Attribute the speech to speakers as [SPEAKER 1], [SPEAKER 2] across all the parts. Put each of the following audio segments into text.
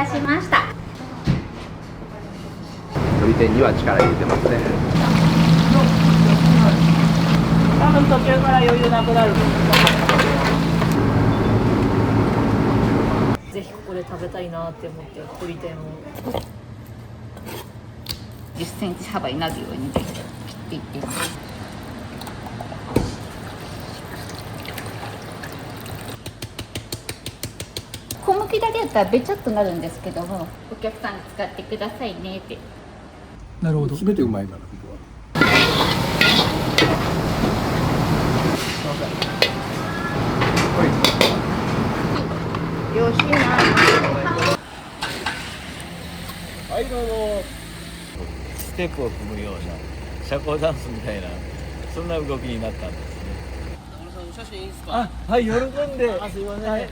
[SPEAKER 1] たしました。
[SPEAKER 2] 取り手には力入れてますね。
[SPEAKER 3] 多分途中から余裕なくなる。ぜひここで食べたいなって思って鶏天を
[SPEAKER 1] 10センチ幅になるように切っていっています。小麦だけだったらべちゃっとなるんですけども、お客さん使ってくださいねって。
[SPEAKER 4] なるほど。
[SPEAKER 2] すべてうまいから。
[SPEAKER 3] よしいな。
[SPEAKER 5] はいどうも。ステップを踏むような社交ダンスみたいなそんな動きになったんですね。写真いいですか？あ、はい、喜んで。あ、すいません。はい。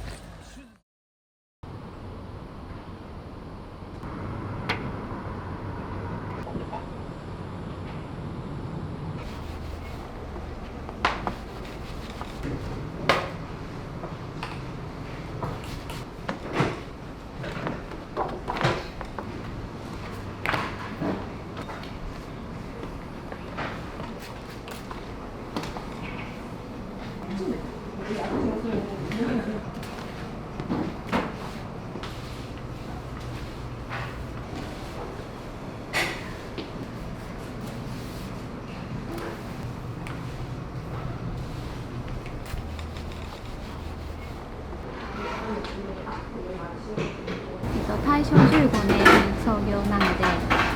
[SPEAKER 1] 大正15年創業なので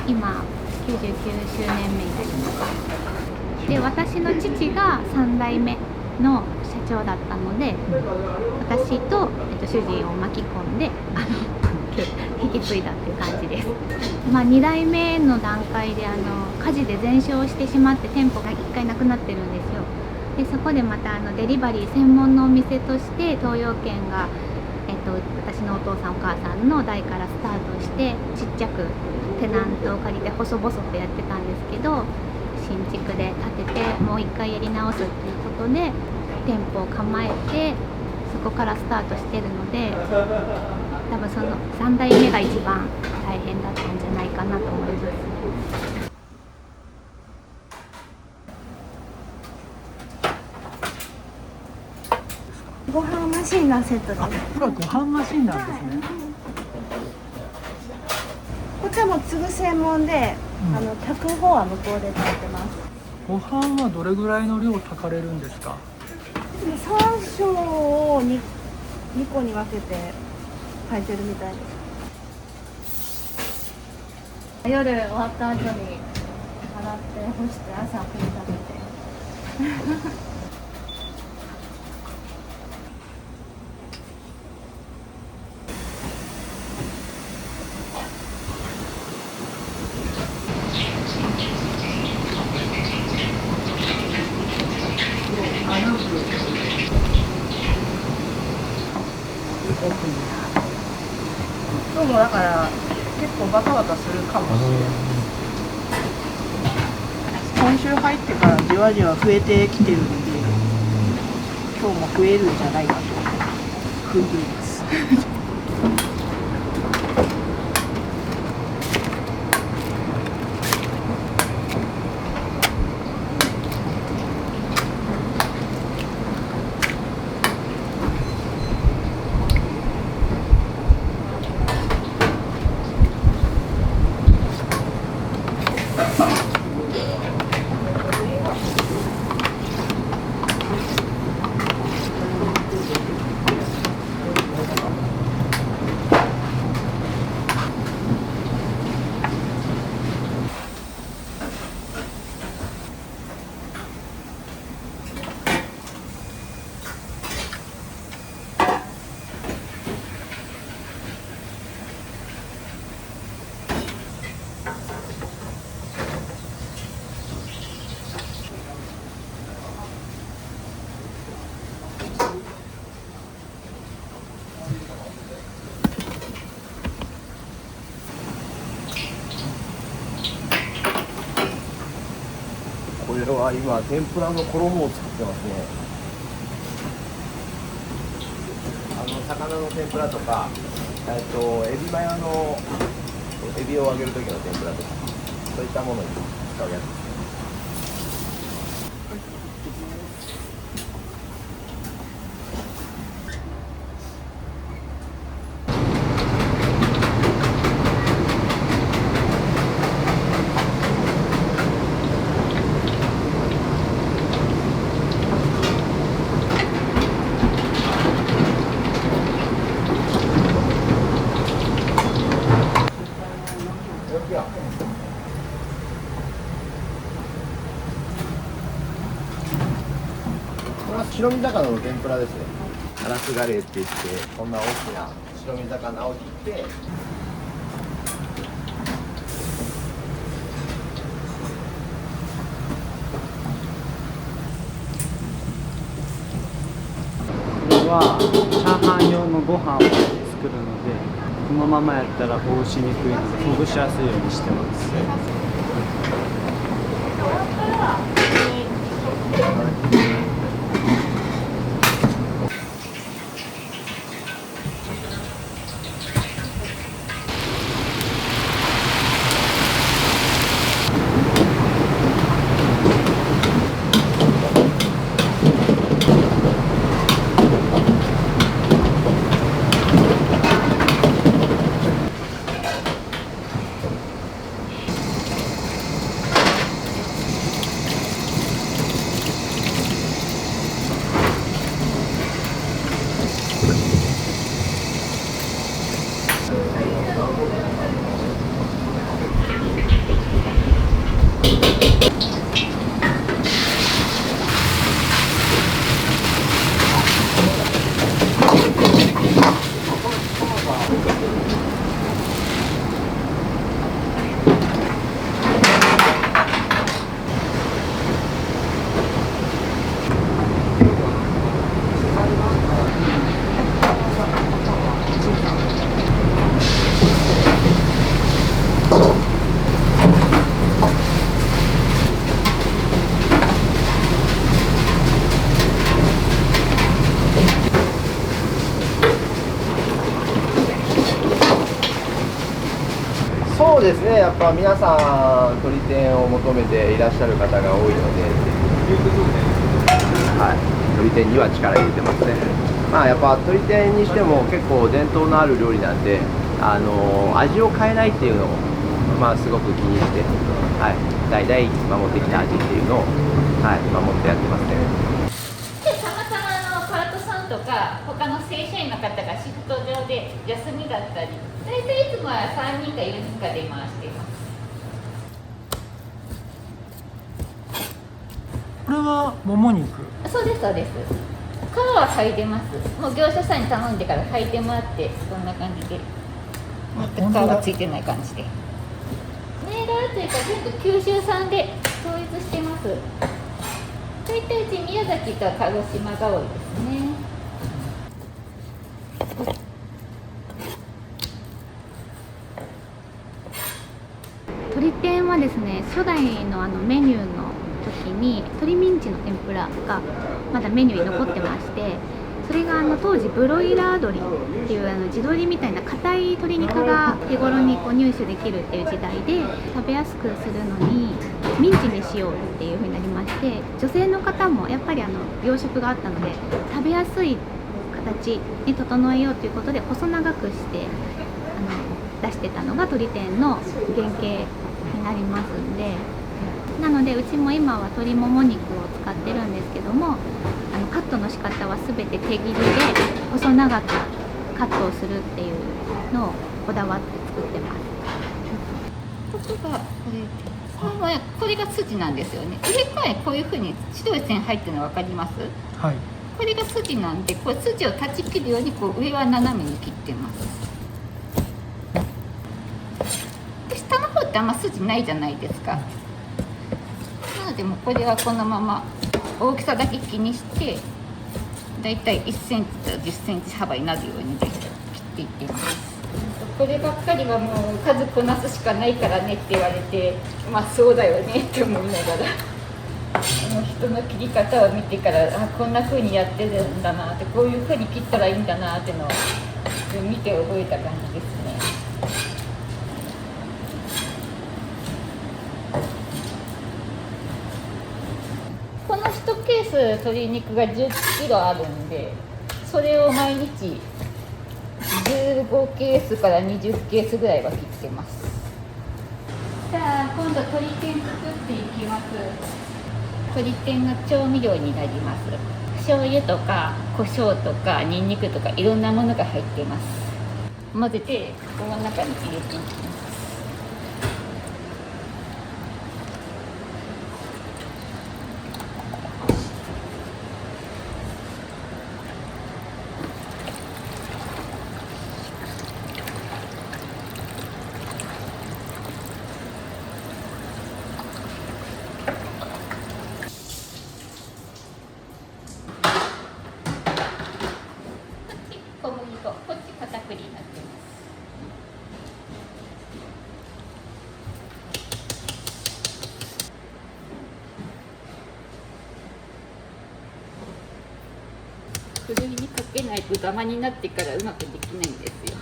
[SPEAKER 1] 今99周年目になります。で、私の父が3代目の社長だったので、私と、主人を巻き込んで引き継いだっていう感じです。2代目の段階で火事で全焼してしまって店舗が1回なくなってるんですよ。でそこでまたデリバリー専門のお店として東洋軒が、私のお父さんお母さんの代からスタートしてちっちゃくテナントを借りて細々とやってたんですけど、新築で建ててもう1回やり直すっていうことで店舗を構えて、そこからスタートしてるので、多分その3代目が一番大変だったんじゃないかなと思います。
[SPEAKER 6] ご飯マシンのセットです。
[SPEAKER 4] これはご飯マシンなんですね。
[SPEAKER 6] こちらも継ぐ専門で、炊く方は向こうで炊いてます。
[SPEAKER 4] ご飯はどれぐらいの量炊かれるんですか
[SPEAKER 6] 3升を 2個に分けて炊いてるみたいです。夜終わった後に洗って干して朝送り食べて
[SPEAKER 3] 今日もだから結構バタバタするかもしれない。今週入ってからじわじわ増えてきてるので、今日も増えるんじゃないかと踏んでいます。
[SPEAKER 2] これは今天ぷらの衣を作ってますね。魚の天ぷらとか、エビマヨのエビを揚げる時の天ぷらとかそういったものに使うやつですね。これは白身魚の天ぷらですね。ガラスガレーって言ってこんな大きな白身魚を切って、
[SPEAKER 7] これはチャーハン用のご飯を作るので、このままやったらほぐしにくいのでほぐしやすいようにしてます。
[SPEAKER 2] そうですね、やっぱ皆さん鶏天を求めていらっしゃる方が多いので、はい、鶏天には力入れてますね。まあやっぱ鶏天にしても結構伝統のある料理なんで、味を変えないっていうのをまあすごく気にして、はい、代々守ってきた味っていうのを、はい、守ってやってますね。
[SPEAKER 8] でたまたまパートさんとか他の正社員の方がシフト上で休みだったり、大体いつもは3人か4人かで回しています。
[SPEAKER 4] これはもも肉。
[SPEAKER 8] そうですそうです。皮は剥いでます。もう業者さんに頼んでから剥いてもらって、こんな感じで全く皮がついてない感じで、銘柄というか全部九州産で統一してます。大体うち宮崎と鹿児島が多いですね。
[SPEAKER 1] 鶏天はですね、初代のメニューの時に鶏ミンチの天ぷらがまだメニューに残ってまして、それが当時ブロイラー鶏っていう地鶏みたいな硬い鶏肉が手頃に入手できるっていう時代で、食べやすくするのにミンチにしようっていう風になりまして、女性の方もやっぱり養殖があったので食べやすい形に整えようということで細長くして出してたのが鶏天の原型になりますんで、なのでうちも今は鶏もも肉を使ってるんですけども、カットの仕方は全て手切りで細長くカットをするっていうのをこだわって作ってます。
[SPEAKER 8] ここがこれが筋なんですよね。上からこういうふうに白い線入ってるの分かります？
[SPEAKER 4] はい。
[SPEAKER 8] これが筋なんで、こう筋を断ち切るようにこう上は斜めに切ってます。で下の方ってあんま筋ないじゃないですか。なのでもうこれはこのまま大きさだけ気にして、だいたい1センチと10センチ幅になるように切っていっています。こればっかりはもう数こなすしかないからねって言われて、まあそうだよねって思いながら人の切り方を見てから、あ、こんな風にやってるんだなって、こういう風に切ったらいいんだなってのを見て覚えた感じですね。この1ケース鶏肉が10キロあるんで、それを毎日15ケースから20ケースぐらいは切ってます。じゃあ今度鶏天作っていきます。鶏天の調味料になります。醤油とか胡椒とかニンニクとかいろんなものが入っています。混ぜてこの中に入れていきます。小麦粉、こっち片栗になってます。ふるいにかけないとダマになってからうまくできないんですよ。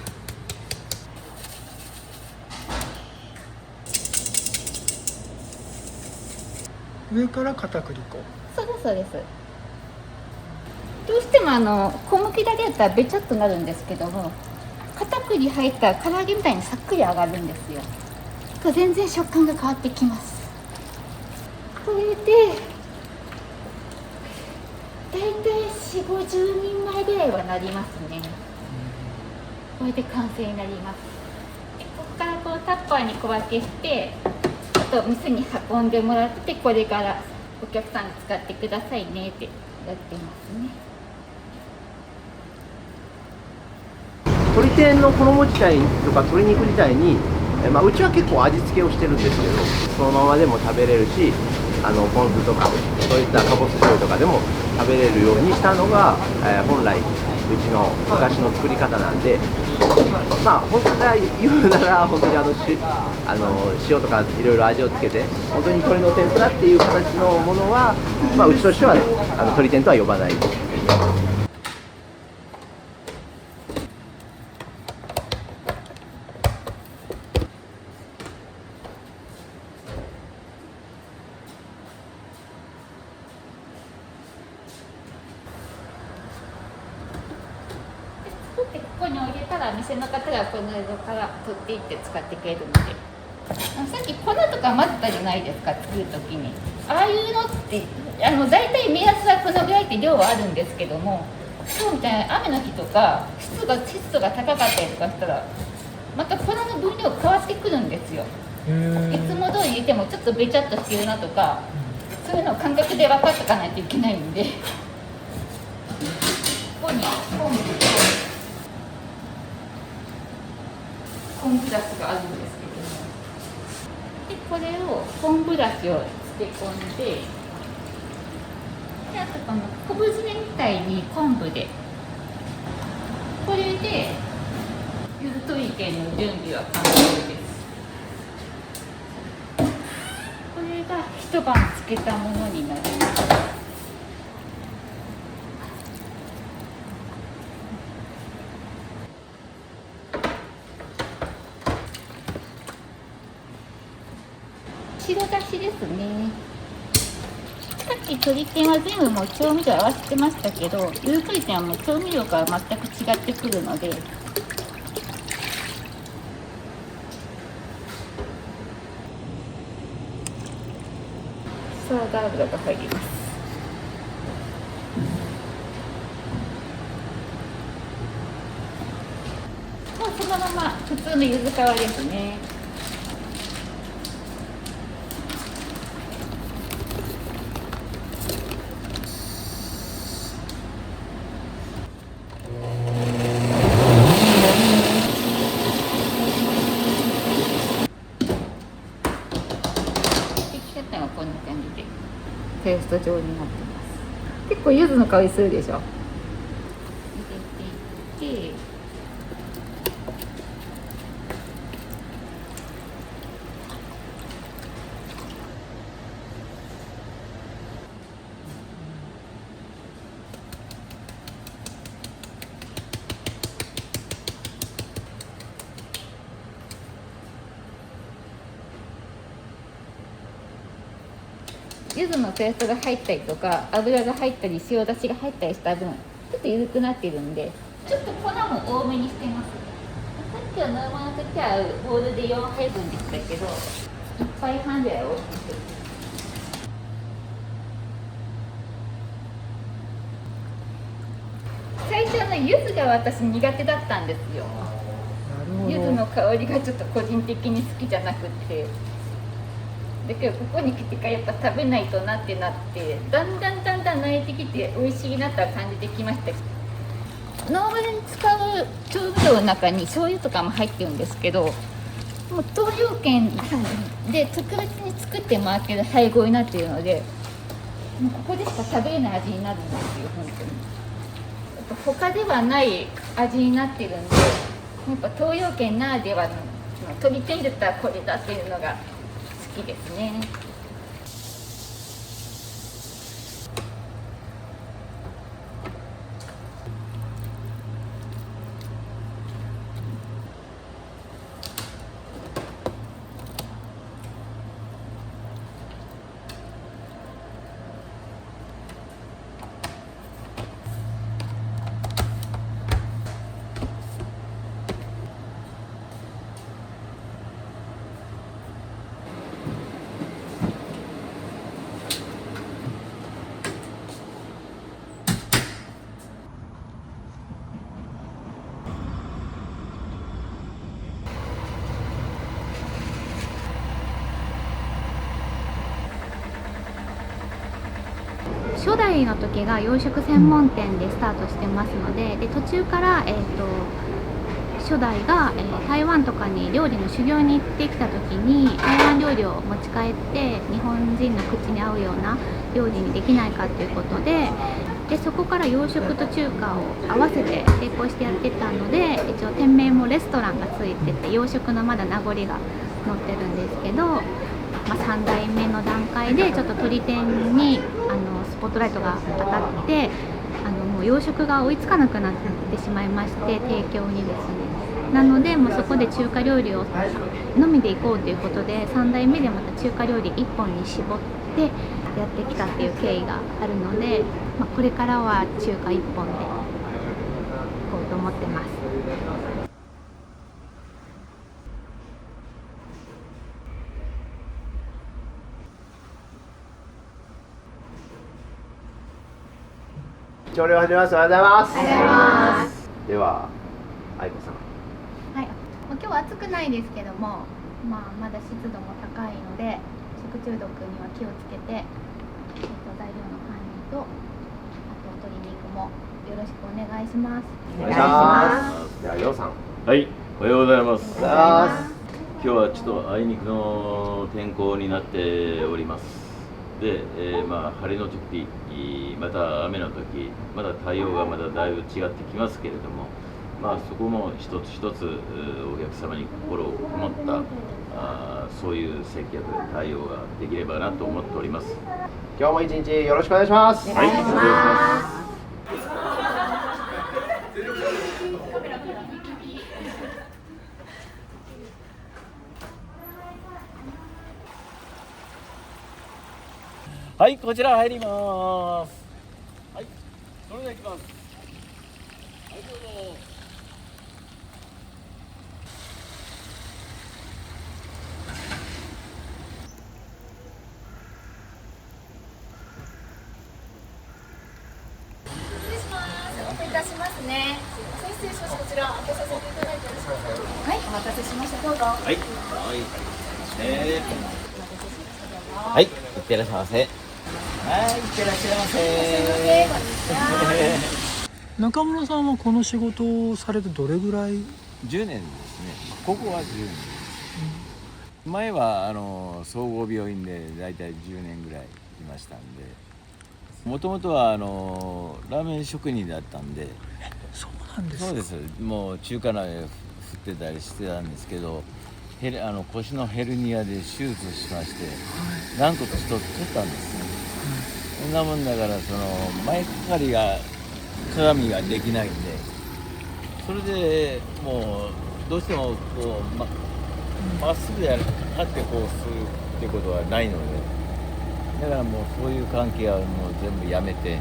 [SPEAKER 4] 上から片栗粉。
[SPEAKER 8] そうです、そうです。どうしても小麦だけだったらべちゃっとなるんですけども、片栗入ったら唐揚げみたいにさっくり上がるんですよ。全然食感が変わってきます。これでだいたい4、50人前ぐらいはなりますね。これで完成になります。でここからこうタッパーに小分けして、あと店に運んでもらって、これからお客さんに使ってくださいねってやってますね。
[SPEAKER 2] 鶏天の衣自体とか鶏肉自体に、うちは結構味付けをしてるんですけど、そのままでも食べれるし、ポン酢とかそういったかぼす醤油とかでも食べれるようにしたのが、本来うちの昔の作り方なんで、本当は言うなら本当に塩とかいろいろ味をつけて本当に鶏の天ぷらっていう形のものは、うちとしては鶏天とは呼ばない。
[SPEAKER 8] でここに置いたら店の方がこの色から取っていって使ってくれるので、さっき粉とか混ぜたじゃないですか、作る時に。ああいうのって大体目安はこのぐらいって量はあるんですけども、今日みたいな雨の日とか湿度が高かったりとかしたらまた粉の分量変わってくるんですよ。いつも通り入れてもちょっとべちゃっとしてるなとか、そういうのを感覚で分かっておかないといけないんで、ここに昆布だしがあるんですけども、でこれを昆布だしを漬け込んで、あとこの昆布締めみたいに昆布で、これでゆず鶏天の準備は完了です。これが一晩漬けたものになります。白だしですね。さっき鶏天は全部もう調味料合わせてましたけど、ゆず鶏天はもう調味料から全く違ってくるので、サラダ油が入ります。もうそのまま普通の柚子皮ですね。こんな感じでペースト状になってます。結構柚子の香りするでしょ。入れていって、柚子のペーストが入ったりとか油が入ったり塩だしが入ったりした分ちょっと緩くなっているんで、ちょっと粉も多めにしてます。さっきはノーマルの時はボウルで4杯分でしたけど、1杯半ぐらい大きくして。最初の柚子が私苦手だったんですよ。柚子の香りがちょっと個人的に好きじゃなくて、だけどここに来てからやっぱ食べないとなってなって、だんだん慣れてきて美味しいなとは感じてきました。ノーマルに使う調味料の中に醤油とかも入ってるんですけど、もう東洋圏で特別に作ってもらってる配合になっているので、もうここでしか食べれない味になるんですよ。本当に他ではない味になってるんで、やっぱ東洋圏ならではの鶏天だったらこれだっていうのが好きですね。
[SPEAKER 1] 初代の時が洋食専門店でスタートしてますので、途中から、初代が、台湾とかに料理の修行に行ってきた時に台湾料理を持ち帰って日本人の口に合うような料理にできないかということで、そこから洋食と中華を合わせて並行してやってたので、一応店名もレストランがついてて洋食のまだ名残が載ってるんですけど、3代目の段階でちょっと鶏天にスポットライトが当たってもう洋食が追いつかなくなってしまいまして、提供にですね。なのでもうそこで中華料理をのみでいこうということで、3代目でまた中華料理1本に絞ってやってきたっていう経緯があるので、これからは中華1本でいこうと思ってます。
[SPEAKER 2] 朝礼を始めます。おはようございます。では、愛子さん。
[SPEAKER 1] はい、今日は暑くないですけども、まだ湿度も高いので食中毒には気をつけて、材料の管理とあと鶏肉もよろしくお願いします。
[SPEAKER 2] お願いします。では、ようさん。
[SPEAKER 5] はい、おはようございます。
[SPEAKER 2] おはようございます。
[SPEAKER 5] 今日はちょっとあいにくの天候になっております。で、晴れの時、また雨の時、まだ対応がまだだいぶ違ってきますけれども、そこも一つ一つお客様に心をこもったそういう接客対応ができればなと思っております。
[SPEAKER 2] 今日も一日よろしくお願いします。
[SPEAKER 1] お願いします。
[SPEAKER 5] はい、こちら入ります。はい、それでは行きます。はい、どうぞ。
[SPEAKER 6] 失礼します。お待たせいたしますね。失礼します。こちら開けさせていただいてよろしいですか。はい、お待たせしました。どうぞ。
[SPEAKER 5] はい、はい、いってらっしゃいませ。はい、いってらっしゃいませ。
[SPEAKER 4] 中村さんはこの仕事をされてどれぐらい？
[SPEAKER 5] 10年ですね。ここは10年です。前は総合病院でだいたい10年ぐらいいましたんで、もともとはラーメン職人だったんで。
[SPEAKER 4] そうなんですか。
[SPEAKER 5] そうです。もう中華鍋振ってたりしてたんですけど、腰のヘルニアで手術しまして、軟骨一つ取ったんですね。そんなもんだから前かかりが鏡ができないんで、それでもうどうしてもこうまっすぐで立ってこうするってことはないので、だからもうそういう関係はもう全部やめて、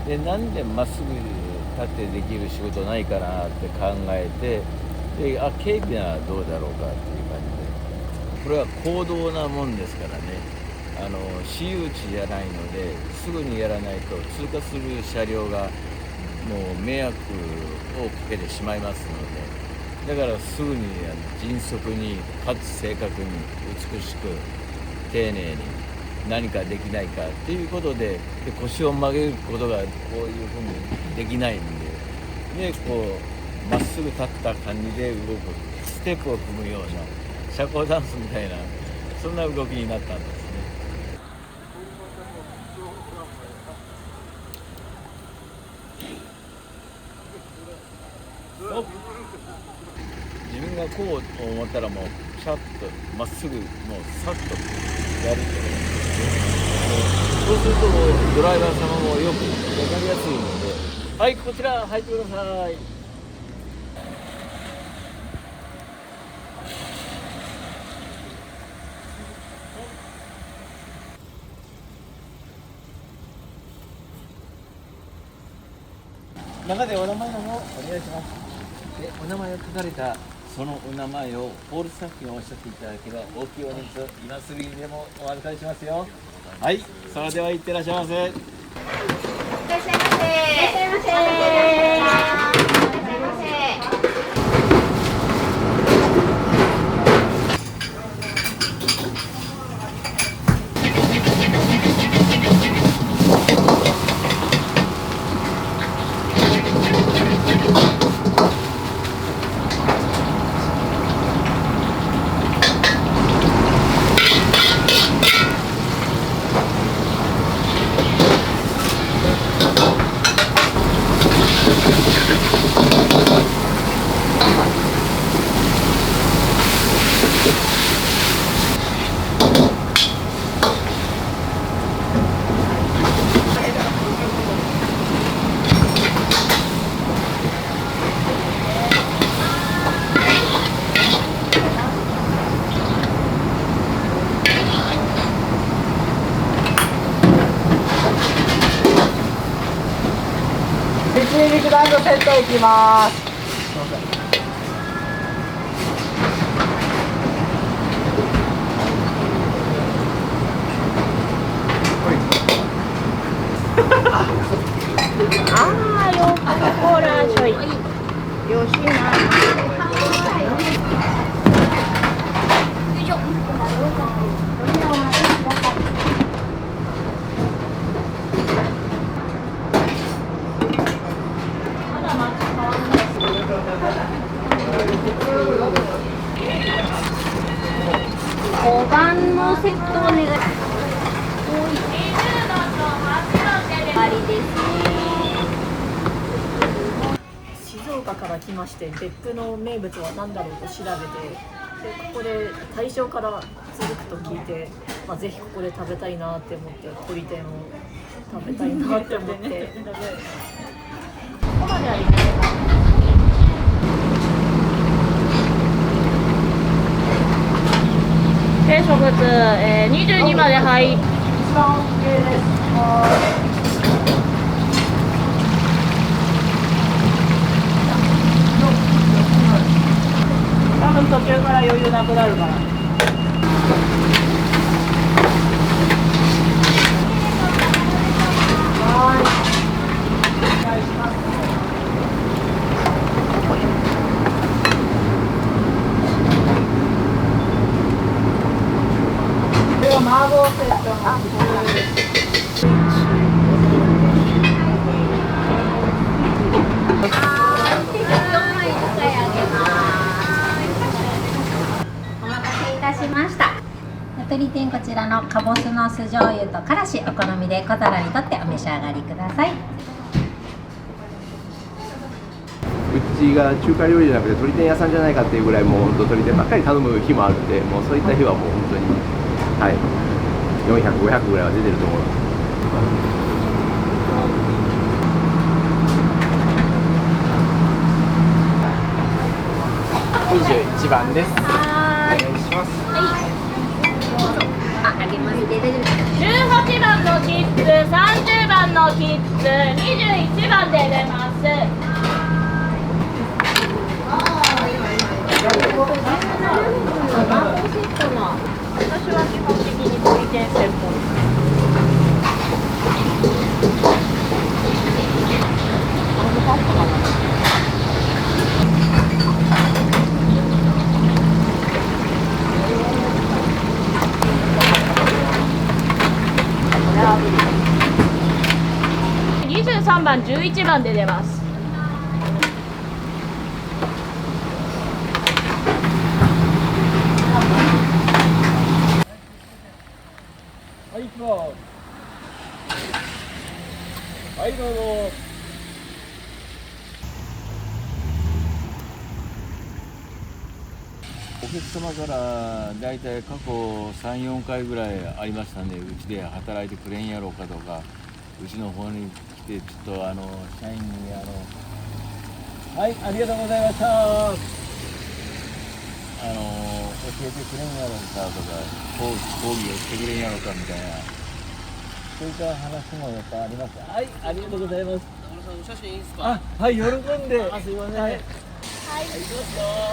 [SPEAKER 5] でなんでまっすぐ立ってできる仕事ないかなって考えて、で警備はどうだろうかっていう感じで、これは公道なもんですからね、私有地じゃないのですぐにやらないと通過する車両がもう迷惑をかけてしまいますので、だからすぐに迅速にかつ正確に美しく丁寧に何かできないかっていうことで、腰を曲げることがこういうふうにできないんで、こうまっすぐ立った感じで動く、ステップを踏むような社交ダンスみたいな、そんな動きになったんですね。自分がこう思ったらもうシャッとまっすぐもうさっとやると、そうするとドライバー様もよく分かりやすいので、はい、こちら入ってください。中でお名前の方お願いします。で、お名前を書かれたそのお名前をホールスタッフにおっしゃっていただければ大きいお人数今すぐにでもお預かりしますよ。はい、それではいってらっしゃいませ。
[SPEAKER 6] いらっしゃいませ。いらっしゃいませ。いらっしゃいませ。
[SPEAKER 3] 肉団子セットいきます。ああ、よっこらしょい。よしな。
[SPEAKER 6] 5番のセットお願い。
[SPEAKER 9] 静岡から来まして、別府の名物は何だろうと調べて、でここで大正から続くと聞いて、ぜひここで食べたいなって思って鶏天を食べたいなって思って。ここまでありますか？定食物、22まではい。一番 OK です。多分途中から余裕なくなるから。はい。お願いします。麻婆セットの
[SPEAKER 6] お待たせいたしました。鶏天こちらのかぼすの酢醤油とからしお好みで小皿にとってお召し上がりください。
[SPEAKER 2] うちが中華料理じゃなくて鶏天屋さんじゃないかっていうぐらいもう本当鶏天ばっかり頼む日もあるんで、もうそういった日はもう本当にはい、400、500ぐらいは出てると思います。
[SPEAKER 7] 21番です。お願いします。
[SPEAKER 6] あげます。
[SPEAKER 10] 18番の切符、30番の切符、21番で出ます。私は基本的に小売店専門。23番、11番で出ます。
[SPEAKER 5] はい、行こう。はい、どうぞ。お客様からだいたい過去3、4回ぐらいありましたんで、うちで働いてくれんやろうかとか、うちの方に来て、ちょっと社員にはい、ありがとうございました。教えてくれんやろうかとか、講義をしてくれんやろうかみたいな、そういった話もやっぱあります。はい、ありがとうございます。写真いいですか？あ、はい、喜んで。あ、すいません。はい。はい、どうぞ。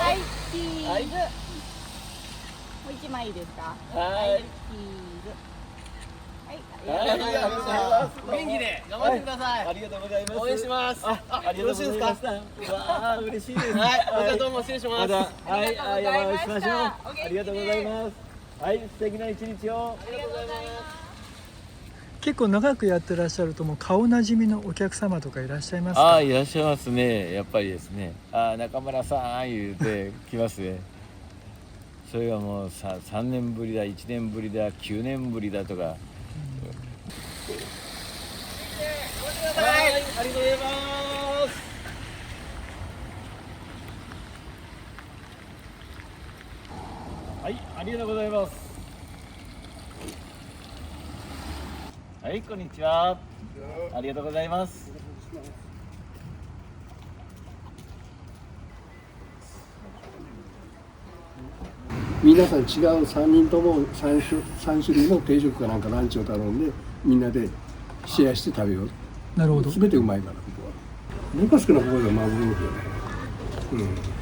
[SPEAKER 10] はい、チーズ。
[SPEAKER 5] はい。
[SPEAKER 10] もう一枚いいですか？
[SPEAKER 5] はい。
[SPEAKER 10] チーズ。はい、
[SPEAKER 5] ありがとうございます。
[SPEAKER 2] 元気で頑張ってください。
[SPEAKER 5] ありがとうございます。
[SPEAKER 2] 応援します。
[SPEAKER 5] ありがとうございました。わあ、嬉しいです。
[SPEAKER 2] はい、またどうも失礼します。
[SPEAKER 5] また、はい、山内しましょう。ありがとうございます。はい、素敵な一日を。
[SPEAKER 2] ありがとうございます。
[SPEAKER 4] 結構長くやってらっしゃるともう顔なじみのお客様とかいらっしゃいますか？
[SPEAKER 5] いらっしゃいますね。やっぱりですね。中村さん言うて来ますね。それがもう3年ぶりだ、1年ぶりだ、9年ぶりだとか。はい、ありがとうございます。はい、ありがとうございます。はい、こんにちは。ありがとうございます。
[SPEAKER 11] 皆さん違う3人とも3種類の定食かなんかランチを頼んでみんなでシェアして食べよう。
[SPEAKER 4] なるほど。
[SPEAKER 11] 全てうまいからここは。僕が好きなここではマグロよね。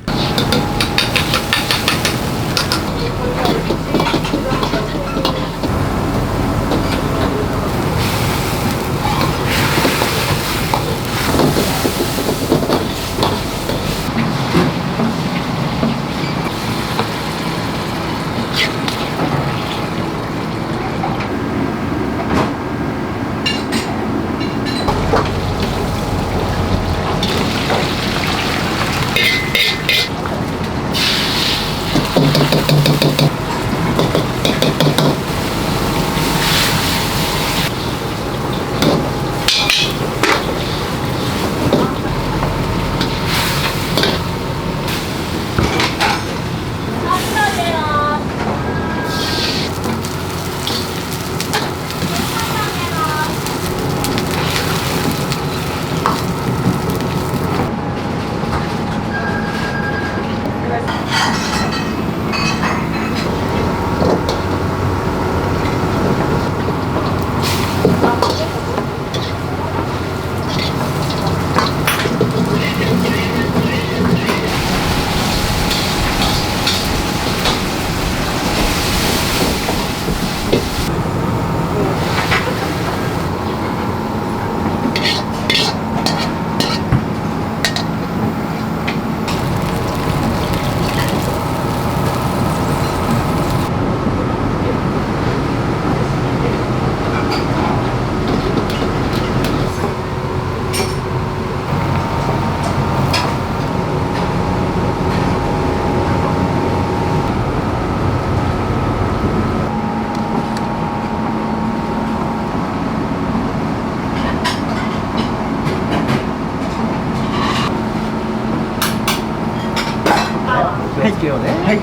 [SPEAKER 2] つけようね。はい。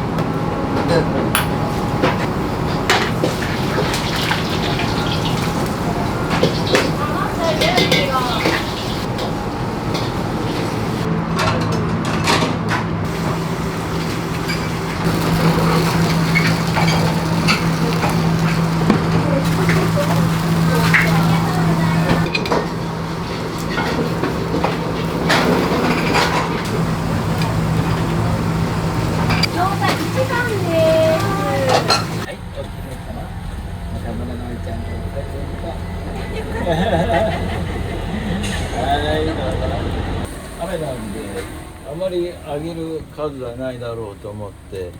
[SPEAKER 5] まりあげる数はないだろうと思って。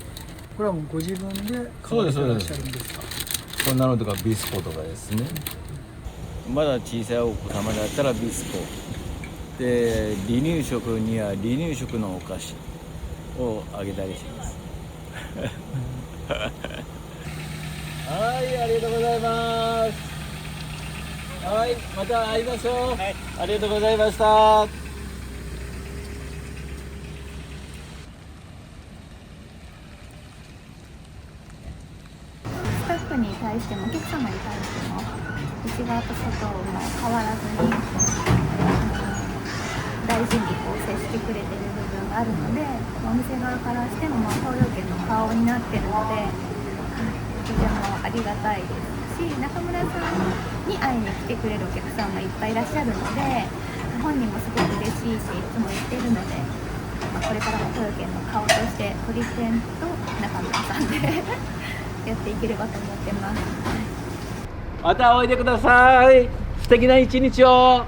[SPEAKER 4] これはもうご自分で買われてらっしゃるんですか？
[SPEAKER 5] こんなのとかビスコとかですね。まだ小さいお子様だったらビスコで、離乳食には離乳食のお菓子をあげたりしますはい、ありがとうございます。はい、また会いましょう、はい、ありがとうございました。
[SPEAKER 1] スタッフに対してもお客様に対しても内側と外も変わらずに大事にこう接してくれてる部分があるので、お店側からしても東洋軒の顔になってるので、とてもありがたいですし、中村さんに会いに来てくれるお客さんもいっぱいいらっしゃるので、本人もすごく嬉しいし、いつも言ってるので、これからも東洋軒の顔として鳥天と中村さんでやっていければと思ってます。
[SPEAKER 5] またおいでください。素敵な一日を。